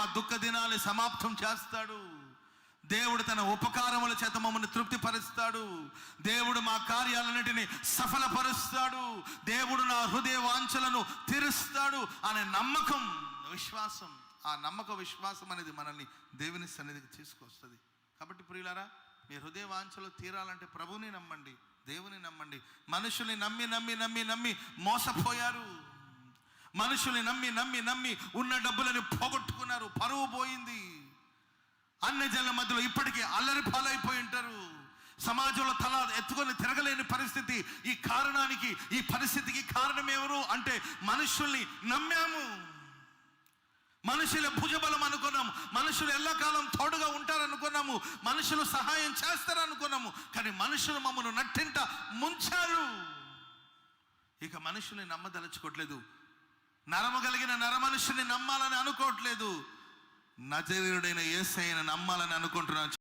మా దుఃఖ దినాన్ని సమాప్తం చేస్తాడు. దేవుడు తన ఉపకారముల చేత మమ్మల్ని తృప్తిపరుస్తాడు. దేవుడు మా కార్యాలన్నిటిని సఫలపరుస్తాడు. దేవుడు నా హృదయ వాంఛలను తీరుస్తాడు అనే నమ్మకం, విశ్వాసం, ఆ నమ్మక విశ్వాసం అనేది మనల్ని దేవుని సన్నిధికి తీసుకొస్తుంది. కాబట్టి ప్రియులారా, మీ హృదయ వాంఛలు తీరాలంటే ప్రభువుని నమ్మండి, దేవుని నమ్మండి. మనుషుల్ని నమ్మి నమ్మి నమ్మి నమ్మి మోసపోయారు. మనుషుల్ని నమ్మి నమ్మి నమ్మి ఉన్న డబ్బులని పోగొట్టుకున్నారు. పరువు పోయింది. అన్ని జనుల మధ్యలో ఇప్పటికీ అల్లరి పాలైపోయి ఉంటారు. సమాజంలో తల ఎత్తుకొని తిరగలేని పరిస్థితి. ఈ కారణానికి, ఈ పరిస్థితికి కారణం ఎవరు అంటే మనుషుల్ని నమ్మాము. మనుషుల భుజబలం అనుకున్నాము. మనుషులు ఎల్లకాలం తోడుగా ఉంటారనుకున్నాము. మనుషులు సహాయం చేస్తారనుకున్నాము. కానీ మనుషులు మమ్మల్ని నట్టింట ముంచారు. ఇక మనుషుల్ని నమ్మదలుచుకోవట్లేదు. నరము కలిగిన నరమనుషుని నమ్మాలని అనుకోవట్లేదు. నజరేయుడైన యేసయ్యను నమ్మాలని అనుకుంటున్నాను.